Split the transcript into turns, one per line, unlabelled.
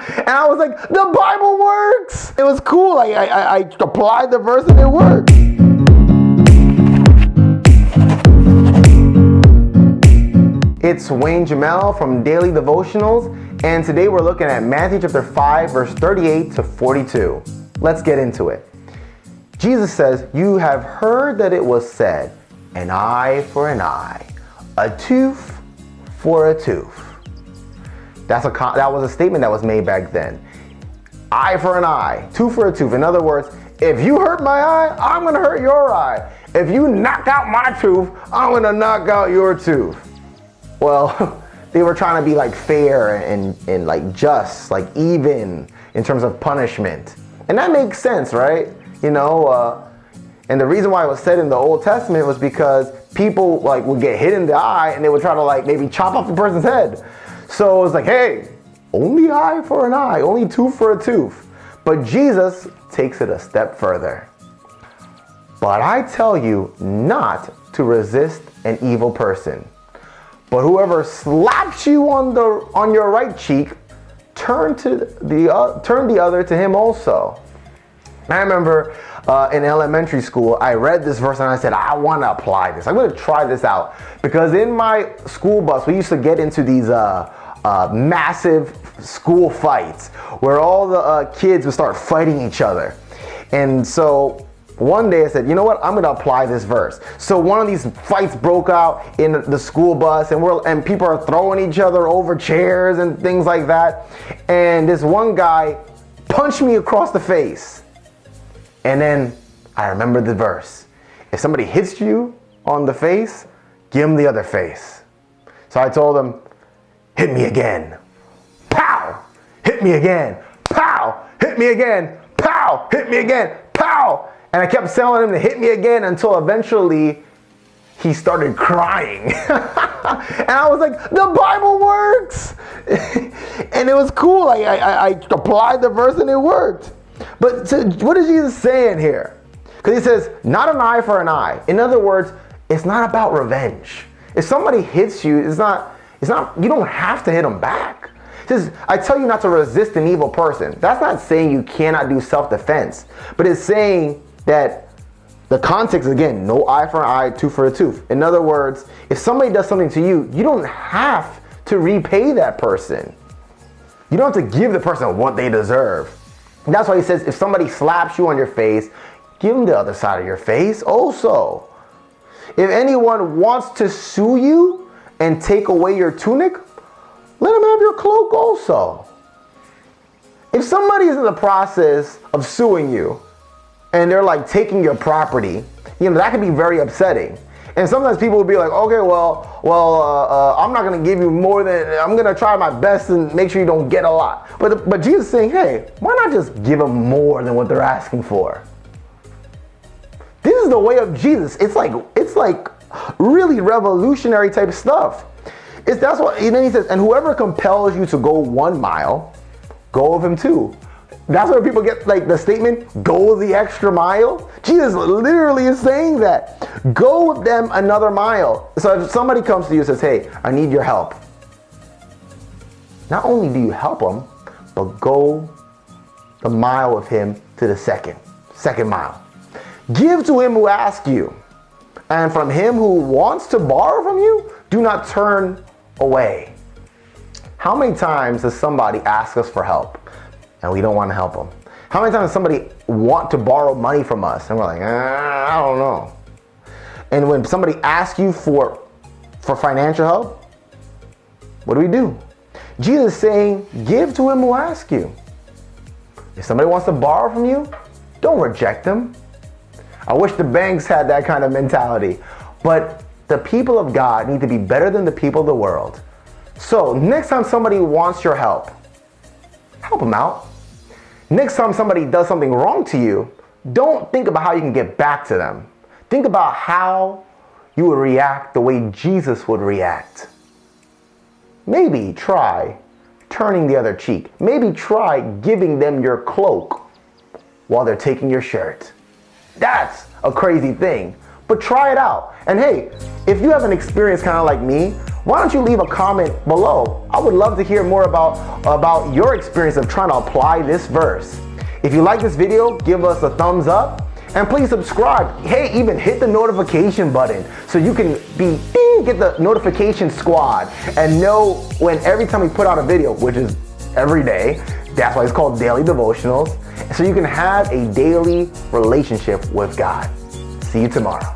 And I was like, the Bible works. It was cool. I applied the verse and it worked. It's Wayne Jamel from Daily Devotionals, and today we're looking at Matthew chapter 5, verse 38 to 42. Let's get into it. Jesus says, "You have heard that it was said, an eye for an eye, a tooth for a tooth." That was a statement that was made back then. Eye for an eye, tooth for a tooth. In other words, if you hurt my eye, I'm going to hurt your eye. If you knock out my tooth, I'm going to knock out your tooth. Well, they were trying to be like fair and like just, like even in terms of punishment. And that makes sense, right? And the reason why it was said in the Old Testament was because people like would get hit in the eye and they would try to like maybe chop off the person's head. So it was like, hey, only eye for an eye, only tooth for a tooth. But Jesus takes it a step further. But I tell you not to resist an evil person. But whoever slaps you on your right cheek, turn the other to him also. I remember in elementary school, I read this verse and I said, I want to apply this. I'm going to try this out. Because in my school bus, we used to get into these massive school fights where all the kids would start fighting each other. And so one day I said, you know what? I'm going to apply this verse. So one of these fights broke out in the school bus and people are throwing each other over chairs and things like that. And this one guy punched me across the face. And then I remembered the verse. If somebody hits you on the face, give them the other face. So I told him, hit me again. Pow! Hit me again. Pow! Hit me again. Pow! Hit me again. Pow! And I kept telling him to hit me again until eventually he started crying. And I was like, the Bible works. And it was cool. I applied the verse and it worked. But what is Jesus saying here? Because he says, not an eye for an eye. In other words, it's not about revenge. If somebody hits you, it's not, you don't have to hit them back. It says, I tell you not to resist an evil person. That's not saying you cannot do self-defense, but it's saying that the context, again, no eye for an eye, tooth for a tooth. In other words, if somebody does something to you, you don't have to repay that person. You don't have to give the person what they deserve. And that's why he says, if somebody slaps you on your face, give them the other side of your face also. If anyone wants to sue you and take away your tunic, let them have your cloak also. If somebody is in the process of suing you and they're like taking your property, that can be very upsetting. And sometimes people will be like, okay, I'm not going to give you more than, I'm going to try my best and make sure you don't get a lot. But Jesus is saying, hey, why not just give them more than what they're asking for? This is the way of Jesus. It's like really revolutionary type stuff. That's what, and then he says, and whoever compels you to go 1 mile, go with him 2. That's where people get like the statement, go the extra mile. Jesus literally is saying that. Go with them another mile. So if somebody comes to you and says, hey, I need your help. Not only do you help them, but go the mile with him to the second mile. Give to him who asks you. And from him who wants to borrow from you, do not turn away. How many times does somebody ask us for help and we don't want to help them? How many times does somebody want to borrow money from us and we're like, I don't know. And when somebody asks you for financial help, what do? Jesus is saying, give to him who asks you. If somebody wants to borrow from you, don't reject them. I wish the banks had that kind of mentality. But the people of God need to be better than the people of the world. So next time somebody wants your help them out. Next time somebody does something wrong to you, don't think about how you can get back to them. Think about how you would react the way Jesus would react. Maybe try turning the other cheek. Maybe try giving them your cloak while they're taking your shirt. That's a crazy thing, but try it out. And hey, if you have an experience kind of like me, why don't you leave a comment below? I would love to hear more about your experience of trying to apply this verse. If you like this video, give us a thumbs up. And please subscribe. Hey, even hit the notification button so you can get the notification squad and know when every time we put out a video, which is every day. That's why it's called Daily Devotionals. So you can have a daily relationship with God. See you tomorrow.